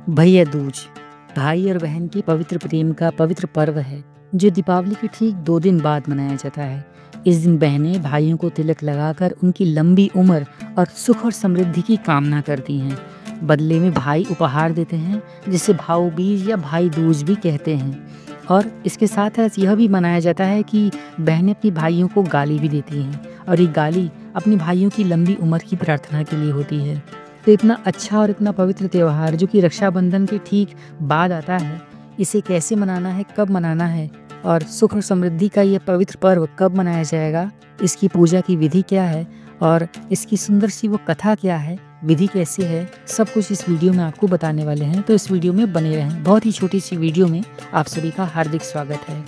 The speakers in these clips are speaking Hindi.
भैया दूज भाई और बहन की पवित्र प्रेम का पवित्र पर्व है जो दीपावली के ठीक 2 दिन बाद मनाया जाता है। इस दिन बहनें भाइयों को तिलक लगाकर उनकी लंबी उम्र और सुख और समृद्धि की कामना करती हैं। बदले में भाई उपहार देते हैं जिसे भाऊ बीज या भाई दूज भी कहते हैं। और इसके साथ साथ यह भी मनाया जाता है कि बहनें अपनी भाइयों को गाली भी देती हैं और ये गाली अपनी भाइयों की लंबी उम्र की प्रार्थना के लिए होती है। तो इतना अच्छा और इतना पवित्र त्यौहार जो कि रक्षाबंधन के ठीक बाद आता है, इसे कैसे मनाना है, कब मनाना है और सुख और समृद्धि का यह पवित्र पर्व कब मनाया जाएगा, इसकी पूजा की विधि क्या है और इसकी सुंदर सी वो कथा क्या है, विधि कैसे है, सब कुछ इस वीडियो में आपको बताने वाले हैं। तो इस वीडियो में बने रहें। बहुत ही छोटी सी वीडियो में आप सभी का हार्दिक स्वागत है।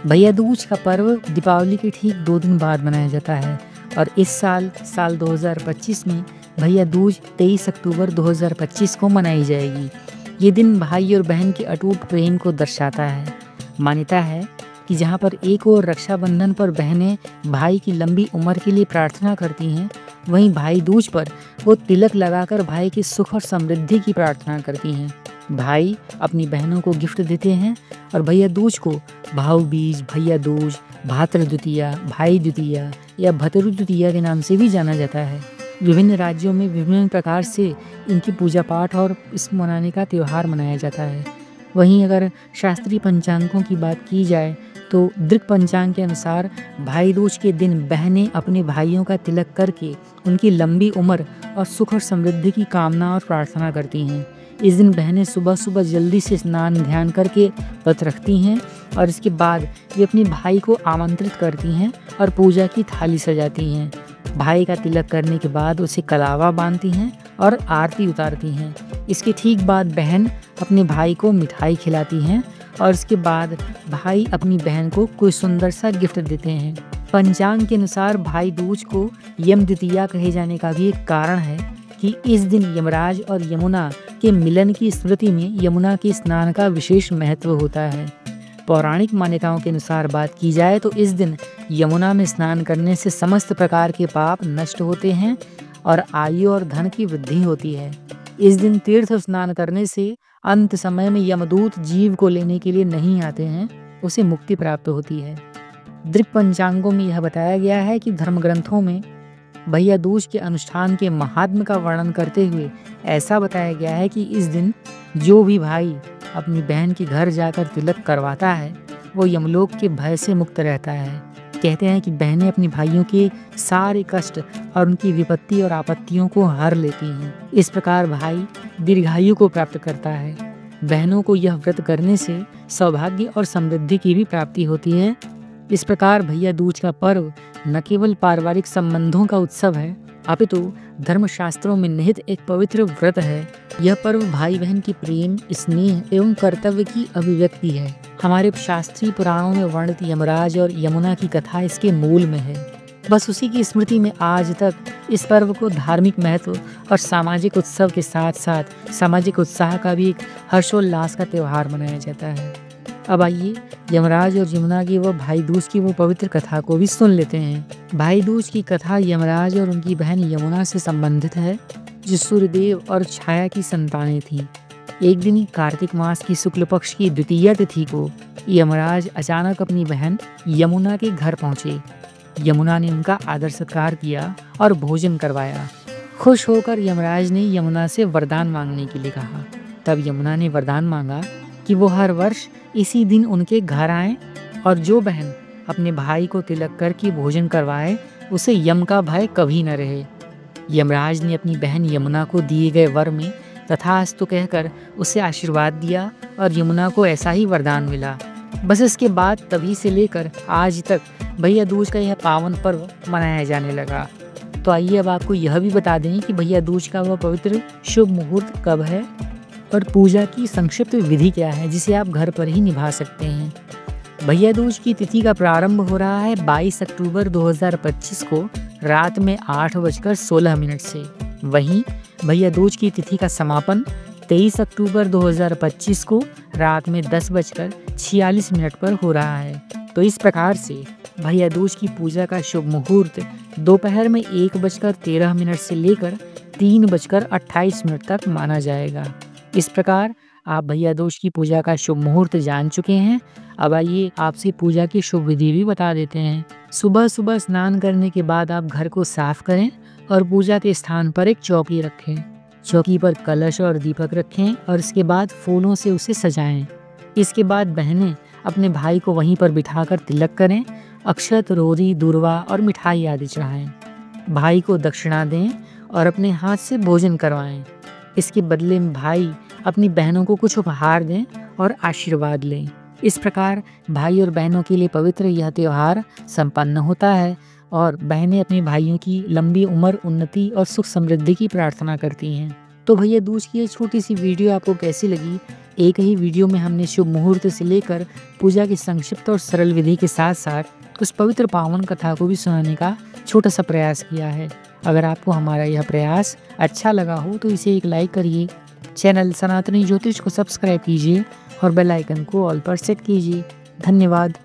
भैया दूज का पर्व दीपावली के ठीक 2 दिन बाद मनाया जाता है और इस साल 2025 में भैया दूज 23 अक्टूबर 2025 को मनाई जाएगी। ये दिन भाई और बहन के अटूट प्रेम को दर्शाता है। मान्यता है कि जहाँ पर एक और रक्षाबंधन पर बहनें भाई की लंबी उम्र के लिए प्रार्थना करती हैं, वहीं भाई दूज पर वो तिलक लगाकर भाई की सुख और समृद्धि की प्रार्थना करती हैं। भाई अपनी बहनों को गिफ्ट देते हैं और भैया दूज को भाऊ बीज, भैया दूज, भातृ द्वितीया, भाई द्वितीया या भतरु द्वितीया के नाम से भी जाना जाता है। विभिन्न राज्यों में विभिन्न प्रकार से इनकी पूजा पाठ और इस मनाने का त्यौहार मनाया जाता है। वहीं अगर शास्त्रीय पंचांगों की बात की जाए तो दृक पंचांग के अनुसार भाई दूज के दिन बहनें अपने भाइयों का तिलक करके उनकी लंबी उम्र और सुख और समृद्धि की कामना और प्रार्थना करती हैं। इस दिन बहनें सुबह सुबह जल्दी से स्नान ध्यान करके व्रत रखती हैं और इसके बाद वे अपने भाई को आमंत्रित करती हैं और पूजा की थाली सजाती हैं। भाई का तिलक करने के बाद उसे कलावा बांधती हैं और आरती उतारती हैं। इसके ठीक बाद बहन अपने भाई को मिठाई खिलाती हैं और इसके बाद भाई अपनी बहन को कोई सुंदर सा गिफ्ट देते हैं। पंचांग के अनुसार भाई दूज को यम द्वितीया कहे जाने का भी एक कारण है कि इस दिन यमराज और यमुना के मिलन की स्मृति में यमुना के स्नान का विशेष महत्व होता है। पौराणिक मान्यताओं के अनुसार बात की जाए तो इस दिन यमुना में स्नान करने से समस्त प्रकार के पाप नष्ट होते हैं और आयु और धन की वृद्धि होती है। इस दिन तीर्थ स्नान करने से अंत समय में यमदूत जीव को लेने के लिए नहीं आते हैं, उसे मुक्ति प्राप्त होती है। दृक पंचांगों में यह बताया गया है कि धर्म ग्रंथों में भैया दूज के अनुष्ठान के महात्म्य का वर्णन करते हुए ऐसा बताया गया है कि इस दिन जो भी भाई अपनी बहन के घर जाकर तिलक करवाता है वो यमलोक के भय से मुक्त रहता है। कहते हैं कि बहनें अपनी भाइयों के सारे कष्ट और उनकी विपत्ति और आपत्तियों को हर लेती हैं। इस प्रकार भाई दीर्घायु को प्राप्त करता है। बहनों को यह व्रत करने से सौभाग्य और समृद्धि की भी प्राप्ति होती है। इस प्रकार भैया दूज का पर्व न केवल पारिवारिक संबंधों का उत्सव है अपितु धर्मशास्त्रों में निहित एक पवित्र व्रत है। यह पर्व भाई बहन की प्रेम, स्नेह एवं कर्तव्य की अभिव्यक्ति है। हमारे शास्त्रीय पुराणों में वर्णित यमराज और यमुना की कथा इसके मूल में है। बस उसी की स्मृति में आज तक इस पर्व को धार्मिक महत्व और सामाजिक उत्सव के साथ साथ सामाजिक उत्साह का भी एक हर्षोल्लास का त्यौहार मनाया जाता है। अब आइए यमराज और यमुना की व भाई दूज की वो पवित्र कथा को भी सुन लेते हैं। भाई दूज की कथा यमराज और उनकी बहन यमुना से संबंधित है जो सूर्यदेव और छाया की संतानें थीं। एक दिन कार्तिक मास की शुक्ल पक्ष की द्वितीया तिथि को यमराज अचानक अपनी बहन यमुना के घर पहुंचे। यमुना ने उनका आदर सत्कार किया और भोजन करवाया। खुश होकर यमराज ने यमुना से वरदान मांगने के लिए कहा। तब यमुना ने वरदान मांगा कि वो हर वर्ष इसी दिन उनके घर आए और जो बहन अपने भाई को तिलक करके भोजन करवाए उसे यम का भय कभी न रहे। यमराज ने अपनी बहन यमुना को दिए गए वर में तथास्तु कहकर उसे आशीर्वाद दिया और यमुना को ऐसा ही वरदान मिला। बस इसके बाद तभी से लेकर आज तक भैया दूज का यह पावन पर्व मनाया जाने लगा। तो आइए अब आपको यह भी बता दें कि भैया दूज का वह पवित्र शुभ मुहूर्त कब है और पूजा की संक्षिप्त विधि क्या है जिसे आप घर पर ही निभा सकते हैं। भैया दूज की तिथि का प्रारंभ हो रहा है 22 अक्टूबर 2025 को रात में 8:16 से। वहीं भैया दूज की तिथि का समापन 23 अक्टूबर 2025 को रात में 10:46 पर हो रहा है। तो इस प्रकार से भैया दूज की पूजा का शुभ मुहूर्त दोपहर में 1:13 से लेकर 3:28 तक माना जाएगा। इस प्रकार आप भैया दूज की पूजा का शुभ मुहूर्त जान चुके हैं। अब आइए आपसे पूजा की शुभ विधि भी बता देते हैं। सुबह सुबह स्नान करने के बाद आप घर को साफ करें और पूजा के स्थान पर एक चौकी रखें। चौकी पर कलश और दीपक रखें और इसके बाद फूलों से उसे सजाएं। इसके बाद बहनें अपने भाई को वहीं पर बिठाकर तिलक करें, अक्षत, रोरी, दूर्वा और मिठाई आदि चढ़ाएं। भाई को दक्षिणा दें और अपने हाथ से भोजन करवाएं। इसके बदले में भाई अपनी बहनों को कुछ उपहार दें और आशीर्वाद लें। इस प्रकार भाई और बहनों के लिए पवित्र यह त्योहार संपन्न होता है और बहनें अपने भाइयों की लंबी उम्र, उन्नति और सुख समृद्धि की प्रार्थना करती हैं। तो भैया दूज की ये छोटी सी वीडियो आपको कैसी लगी? एक ही वीडियो में हमने शुभ मुहूर्त से लेकर पूजा की संक्षिप्त और सरल विधि के साथ साथ उस पवित्र पावन कथा को भी सुनाने का छोटा सा प्रयास किया है। अगर आपको हमारा यह प्रयास अच्छा लगा हो तो इसे एक लाइक करिए, चैनल सनातनी ज्योतिष को सब्सक्राइब कीजिए और बेल आइकन को ऑल पर सेट कीजिए। धन्यवाद।